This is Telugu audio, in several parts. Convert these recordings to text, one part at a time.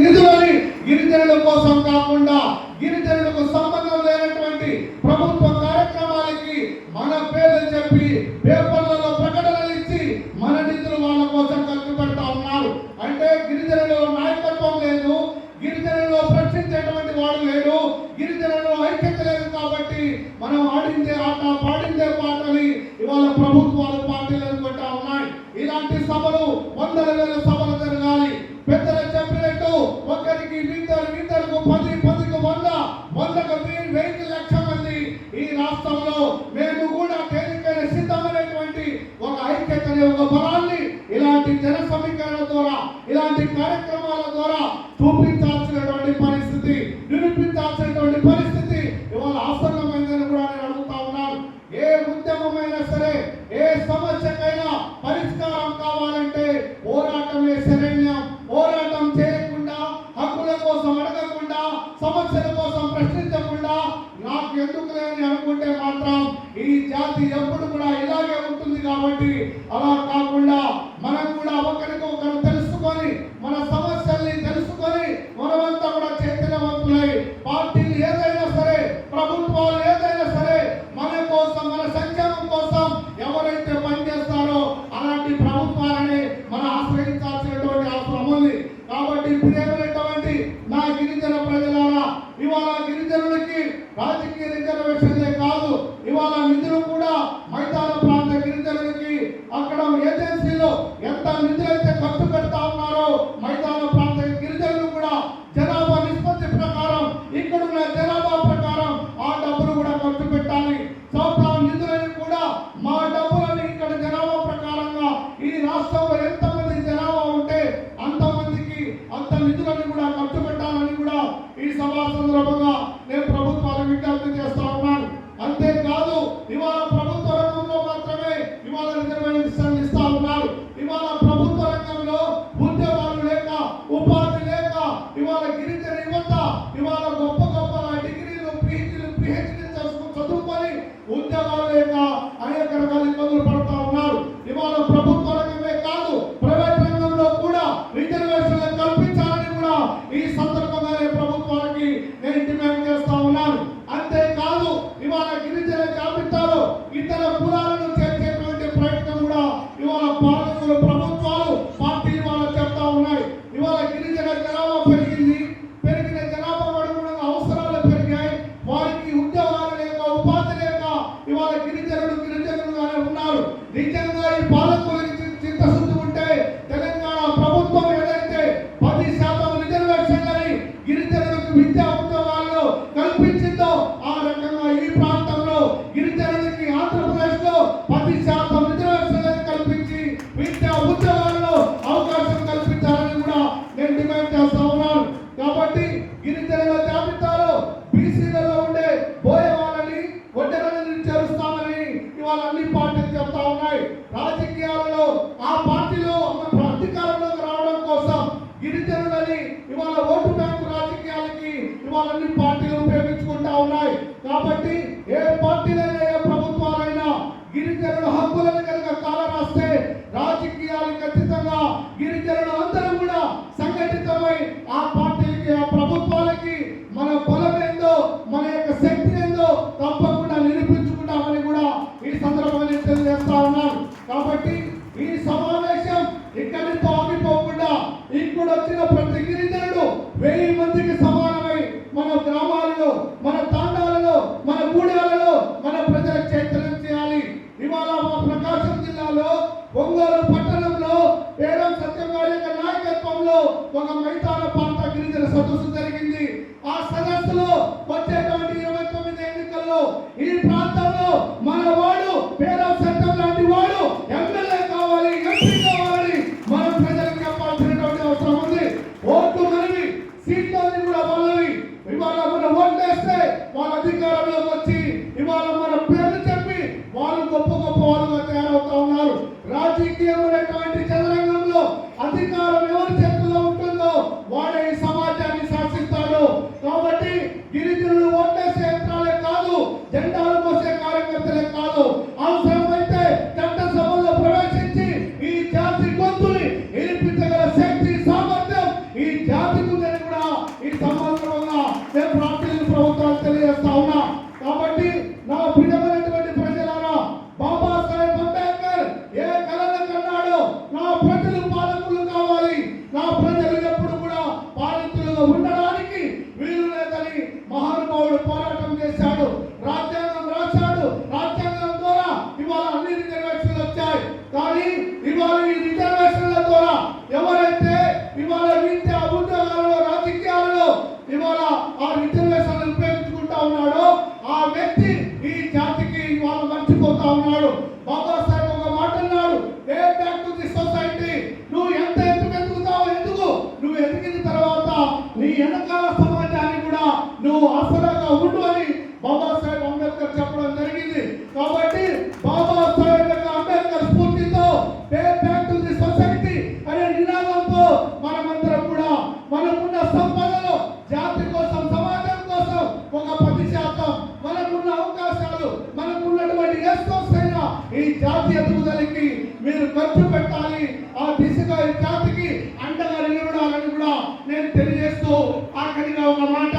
నిధులని గిరిజనుల కోసం కాకుండా గిరిజనులకు సంబంధం లేనటువంటి ప్రభుత్వ కార్యక్రమాలకి మన పేర్లు చెప్పి పేపర్లలో ప్రకటనలు ఇచ్చి మన నిధులు వాళ్ళ కోసం ఖర్చు పెడతా ఉన్నారు. అంటే గిరిజనుల నాయకత్వం లేదు, గిరిజనుల్లో ప్రశ్నించేటువంటి వాడు లేడు, గిరిజనుల్లో ఐక్యత లేదు. కాబట్టి మనం ఆడిందే ఆట పాడిందే పాటని ఇవాళ ప్రభుత్వాలు పార్టీలు అనుకుంటా ఉన్నాయి. ఇలాంటి సభలు వందల వేల సభలు జరగాలి. పెద్దలు చెప్పినట్టు ఒకరికి ఇద్దరు 10కు 100కు 1000 లక్షల మంది ఈ రాష్ట్రంలో మేము కూడా తేలికైన సిద్ధమైనటువంటి ఒక ఐక్యతని ఒక బలాన్ని ఇలాంటి జన సమీకరణ ద్వారా ఇలాంటి కార్యక్రమాల ద్వారా చూపించాల్సినటువంటి పరిస్థితి, నిరూపించాల్సినటువంటి పరిస్థితి ఇవాళ ఆసన్నమైందని కూడా నేను అడుగుతా ఉన్నాను. ఏ ఉద్యమమైనా సరే, ఏ సమస్యకైనా పరిష్కారం కావాలంటే పోరాటమే శరణ్యం. పోరాటం చేయకుండా, హక్కుల కోసం అడగకుండా, సమస్యల కోసం ప్రశ్నించకుండా నాకు ఎందుకు లేని అనుకుంటే మాత్రం ఈ జాతి ఎప్పుడు కూడా ఇలాగే ఉంటుంది. కాబట్టి అలా కాకుండా మనం కూడా ఒకరికొకరు తెలుసుకొని, మన సమస్యల్ని తెలుసుకొని మనమంతా కూడా చైతన్యవంతులై పార్టీలు ఏదైనా సరే, ప్రభుత్వాలు ఏదైనా సరే మన కోసం, మన సంక్షేమం కోసం ఎవరైతే పనిచేస్తారో అలాంటి ప్రభుత్వాలని మనం ఆశ్రయించాల్సినటువంటి అవసరం ఉంది. కాబట్టి ప్రియమైనటువంటి నా గిరిజన ప్రజలారా, ఇవాళ గిరిజనులకి రాజకీయ రిజర్వేషన్లే కాదు, ఇవాళ నిధులు కూడా మైదాన ప్రాంత గిరిజనులకి అక్కడ ఏజెన్సీలో ఎంత నిధులైతే ఖర్చు పెడతా ఉన్నారో మైదాన ప్రాంత గిరిజనులు కూడా జనాభా నిష్పత్తి ప్రకారం, ఇక్కడున్న జనాభా ప్రకారం ఆ డబ్బులు కూడా ఖర్చు పెట్టాలి. నిధులని కూడా మా డబ్బులని ఇక్కడ జనాభా ప్రకారంగా ఈ రాష్ట్రంలో ఎంతమంది జనాభా ఉంటే అంతమందికి అంత నిధులని కూడా ఖర్చు పెట్టాలని కూడా ఈ సభా సందర్భంగా నేను ప్రభుత్వాలకు విజ్ఞప్తి చేస్తా ఉన్నాను. అంతేకాదు ఇవాళ ప్రభుత్వ రంగంలో మాత్రమే ఇవాళ రిజర్వేషన్లు ఇస్తా ఉన్నారు. ఇవాళ ప్రభుత్వ రంగంలో ఉద్యోగాలు లేక, ఉపాధి లేక ఇవాళ గిరిజన యువత ఇవాళ గొప్ప డిగ్రీలు, పిహెచ్డీలు చదువుకొని ఉద్యోగాలు లేక అనేక రకాల ఇబ్బందులు పడుతూ ఉన్నారు. ఇవాళ ప్రభుత్వ రంగమే కాదు, ప్రైవేట్ రంగంలో కూడా రిజర్వేషన్లు కల్పించాలని కూడా ఈ సందర్భంగానే ప్రభుత్వానికి నేను డిమాండ్ చేస్తా ఉన్నాను. అంతేకాదు ఇవాళ గిరిజన జాబితాలో ఇతర కులాలను చేర్చేటువంటి ప్రయత్నం కూడా ఇవాళ పాలకులు, ప్రభుత్వాలు, పార్టీలు ఇవాళ చెప్తా ఉన్నాయి. ఇవాళ గిరిజన జనాభా పెరిగింది, పెరిగిన జనాభా అనుగుణంగా అవసరాలు పెరిగాయి, వారికి ఉద్యోగాలు లేక, ఉపాధి లేక ఇవాళ గిరిజనులుగానే ఉన్నారు. నిజంగా ఈ పాలకులకి చిత్తశుద్ధి ఉంటే తెలంగాణ ప్రభుత్వం ఏదైతే 10% రిజర్వేషన్లని గిరిజనులకు విద్యా ఉద్యోగాల్లో కల్పించిందో ఆ రకంగా ఈ ప్రాంతంలో గిరిజనులకి ఆంధ్రప్రదేశ్ లో 10% రిజర్వేషన్లను కల్పించి విద్యా ఉద్యోగాల్లో అవకాశం కల్పించాలని కూడా నేను డిమాండ్ చేస్తా ఉన్నాను. కాబట్టి గిరిజనుల జాబితాలో బీసీలలో ఉండే బోయవాళ్ళని, ఒడ్డెరని చేరుస్తామని ఇవాళ అన్ని పార్టీలు చెప్తా ఉన్నాయి. రాజకీయాలలో ఆ పార్టీలో అధికారంలోకి రావడం కోసం గిరిజనులని ఇవాళ ఓటు బ్యాంకు రాజకీయాలకి ఇవాళ అన్ని పార్టీలు ఉపయోగించుకుంటా ఉన్నాయి. కాబట్టి ఏ పార్టీలైనా, ఏ ప్రభుత్వాలైనా గిరిజనుల హక్కులను కనుక కాలరాస్తే రాజకీయాలకు ఖచ్చితంగా గిరిజనులు అందరూ కూడా సంఘటితమై ఆ పార్టీలకి, ఆ ప్రభుత్వాలకి మన బలం ఏందో, మన యొక్క శక్తి ఏందో తప్పకుండా నిరూపించుకుంటామని కూడా ఈ సందర్భంగా తెలియజేస్తా ఉన్నాను. కాబట్టి ఈ సమావేశం ఇక్కడితో ఆగిపోకుండా ఇక్కడ వచ్చిన ప్రతి గిరిజనుడు 1000 మందికి సమానమై మన గ్రామాలలో, మన తాండాలలో, మన గూడాలలో మన ప్రజల చైతన్యం చేయాలి. ఇవాళ మా ప్రకాశం జిల్లాలో ఒంగోలు పట్టణంలో పేరం సత్యం గారి యొక్క నాయకత్వంలో ఒక మైదాన ప్రాంత గిరిజన సదస్సు జరిగింది. ఆ సదస్సులో వచ్చేటువంటి 29 ఎన్నికల్లో ఈ ప్రాంతంలో మన వాడు పేరం సత్యం లాంటి వాడు ఎమ్మెల్యే కావాలి, ఎంపీ కావాలని మన ప్రజలకు చెప్పాల్సినటువంటి అవసరం ఉంది. ఓట్లు మనవి, సీట్లని కూడా వాళ్ళవి. ఇవాళ మన ఓట్లేస్తే వాళ్ళ అధికారంలోకి వచ్చి ఇవాళ మన పేర్లు చెప్పి వాళ్ళు గొప్ప గొప్ప వాళ్ళుగా తయారవుతా ఉన్నారు. రాజకీయమైనటువంటి చదరంగంలో అధికారం ఎవరి చేతుల్లో ఉంటుందో వాడే ఈ సమాజాన్ని శాసిస్తాడు. కాబట్టి గిరిజనులు ఓట్లేసే యంత్రాలే కాదు, జెండాలు మోసే కార్యకర్తలే కాదు, అవసరమైతే చట్టసభలో ప్రవేశించి ఈ జాతి గొంతుని వినిపించగల శక్తి, సామర్థ్యం ఈ జాతికి ఈ సంవత్సరంగా నేను ప్రార్థనలు ప్రభుత్వాలు తెలియజేస్తా ఉన్నా. కాబట్టి నా ప్రియమైనటువంటి ప్రజలారా, బాబాసాహెబ్ అంబేద్కర్ ఏ కలలు కన్నాడో, నా ప్రజలు పాలకులు కావాలి, నా ప్రజలు ఎప్పుడు కూడా పాలితులుగా ఉండడానికి వీలు లేదని మహానుభావుడు పోరాటం చేశాడు. రాజ్యాంగం రాశాడు. రాజ్యాంగం ద్వారా ఇవాళ అన్ని రిజర్వేషన్లు వచ్చాయి. కానీ ఇవాళ ఈ రిజర్వేషన్ల ద్వారా ఎవరైతే ఇవాళ విద్య, ఉద్యోగాలలో, రాజకీయాలలో ఇవాళ ఆ రిజర్వేషన్లు ఉపయోగించుకుంటా ఉన్నాడో ఆ వ్యక్తి ఈ జాతికి ఇవాళ మర్చిపోతా ఉన్నాడు. బాబాసాహెబ్ ఒక మాట అన్నాడు, ఏ బ్యాక్ టు ది సొసైటీ. నువ్వు ఎంత ఎదుగుతావు, ఎందుకు నువ్వు ఎదిగిన తర్వాత నీ వెనకాల సమాజాన్ని కూడా నువ్వు ఆసరాగా ఉండు అని బాబాసాహెబ్ అంబేద్కర్ చెప్పడం జరిగింది. కాబట్టి బాబాసాహెబ్ అంబేద్కర్ స్ఫూర్తితో pay back to the society అనే నినాదంతో మనమందరం కూడా మనకున్న సంపదలో జాతి కోసం, సమాజం కోసం ఒక 10% మనకున్న అవకాశాలు, మనకున్నటువంటి రిసోర్స్ అయినా ఈ జాతి ఎదుగుదలకి మీరు ఖర్చు పెట్టాలి. ఆ దిశగా ఈ జాతికి అండగా నిలబడాలని కూడా నేను తెలియజేస్తూ ఆఖరిగా ఒక మాట,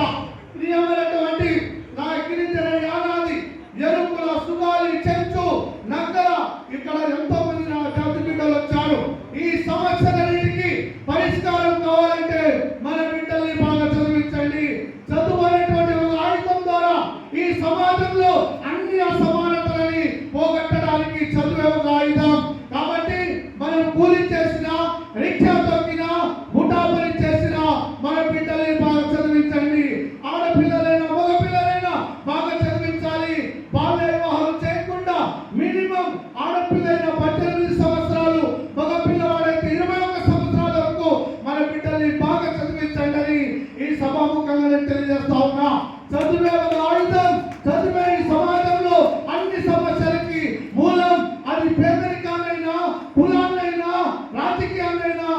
ప్రియమైనటువంటి నా గిరిజన యానాది ఎరుకుల, సుగాలి, చెంచు, నగ్గర ఇక్కడ ఎంతో మంది నా జాతి బిడ్డలు వచ్చారు. ఈ సమస్యలన్నిటికీ పరిష్కారం కావాలంటే మన బిడ్డల్ని బాగా చదివించండి. చదువు అనేటువంటి ఒక ఆయుధం ద్వారా ఈ సమాజంలో అన్ని అసమానతలని పోగొట్టడానికి చదువే ఒక ఆయుధం. కాబట్టి మనం కూలి చేసినా, రిక్షా తొక్కినా, ముఠా పని చేసినా మన బిడ్డల్ని బాగా చదివించండి. ఆడపిల్లలైనా మగపిల్లలైనా బాగా చదివించాలి. బాల్య వివాహాలు చేయకుండా మినిమం ఆడపిల్లైన 18 సంవత్సరాలు, మగపిల్లవాడైతే 21 సంవత్సరాల వరకు మన బిడ్డల్ని బాగా చదివించండి అని ఈ సభాముఖంగా నేను తెలియజేస్తా ఉన్నా. చదువే ఒక ఆయుధం. చదువే ఈ సమాజంలో అన్ని సమస్యలకి మూలం. అది పేదరికాన్నైనా, కులాన్నైనా, రాజకీయాన్నైనా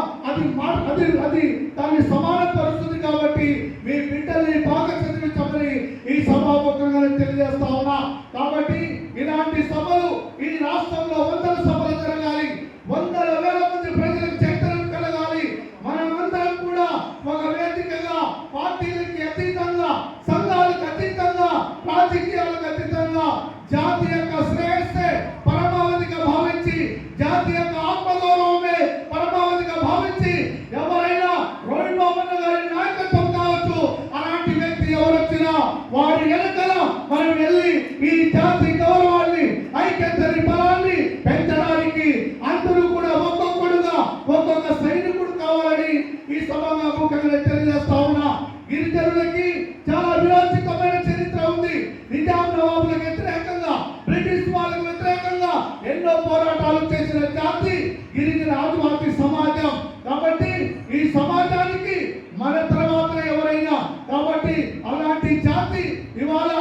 అది దాన్ని సమానపరుస్తుంది. కాబట్టి మీ బిడ్డల్ని బాగా చదివించమని ఈ సభాముఖంగా నేను తెలియజేస్తా ఉన్నా. కాబట్టి ఇలాంటి సభలు ఈ రాష్ట్రంలో 100 సభలు జరగాలి. 100,000 మంది ప్రజలకు చైతన్యం కలగాలి. మనమందరం కూడా ఒక వేదికగా, పార్టీలకి అతీతంగా, సంఘాలకు అతీతంగా, రాజకీయాలకు అతీతంగా జాతి యొక్క శ్రేయస్సే పరమావధిగా భావించి, జాతి యొక్క ఆత్మగౌరవమే పరమావధిగా భావించి, ఎవరైనా రోహిత్ బాబన్న గారి నాయకత్వం కావచ్చు, అలాంటి వ్యక్తి ఎవరొచ్చినా వారి వెనకాల మనం వెళ్ళి ఈ జాతి గౌరవాన్ని, ఐక్యతని, బలాన్ని పెంచడానికి అందరూ కూడా ఒక్కొక్కడుగా ఒక్కొక్క సైనికుడు కావాలని ఈ సభగా ముఖ్యంగా తెలియజేస్తా ఉన్నా. గిరిజనులకి చాలా విరోచితమైన చరిత్ర ఉంది. నిజాం నవాబులకు వ్యతిరేకంగా, బ్రిటిష్ వాళ్ళకు వ్యతిరేకంగా ఎన్నో పోరాటాలు చేసిన జాతి గిరిజన ఆదివాసీ సమాజం. కాబట్టి ఈ సమాజానికి మన తర్వాత ఎవరైనా, కాబట్టి అలాంటి జాతి ఇవాళ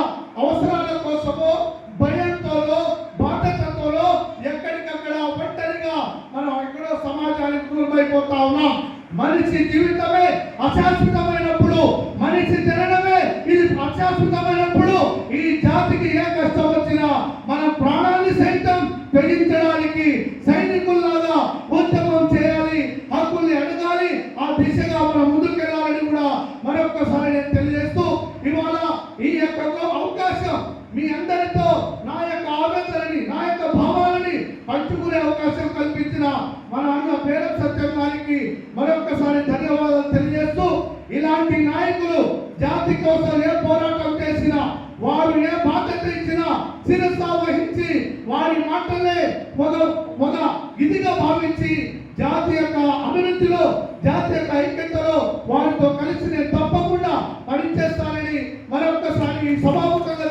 అవసరాల కోసమో, భయంతోనో, బాధ్యతతోనో ఎక్కడికక్కడ ఒంటరిగా మనం ఎక్కడో సమాజానికి దూరమైపోతా ఉన్నాం. మనిషి జీవితమే అశాశ్వతమైనప్పుడు, మనిషి జననమే ఇది అశాశ్వతమైనప్పుడు ఈ జాతికి ఏ కష్టం వచ్చినా మన ప్రాణాన్ని సైతం త్యజించడానికి సైనికుల్లాగా ఉద్యమం చేయాలి, హక్కుల్ని అడగాలి. ఆ దిశగా మనం ముందుకెళ్ళాలని కూడా మరొకసారి నేను తెలియజేస్తూ, ఇవాళ ఈ యొక్క అవకాశం మీ అందరితో నా యొక్క ఆవేదనని, నా యొక్క భావాలని పంచుకునే అవకాశం కల్పించిన మన అన్న పేరం సత్యం గారికి మరొకసారి ధన్యవాదాలు తెలియజేస్తూ, ఇలాంటి నాయకులు జాతి కోసం ఏ పోరాటం చేసినా, వారు ఏ బాధ్యత ఇచ్చినా శిరస వహించి వారి మాటలే ఒక ఇదిగా భావించి జాతి యొక్క అభివృద్ధిలో, జాతి యొక్క ఐక్యతలో వారితో కలిసి నేను తప్పకుండా పనిచేస్తానని మరొకసారి సభాముఖంగా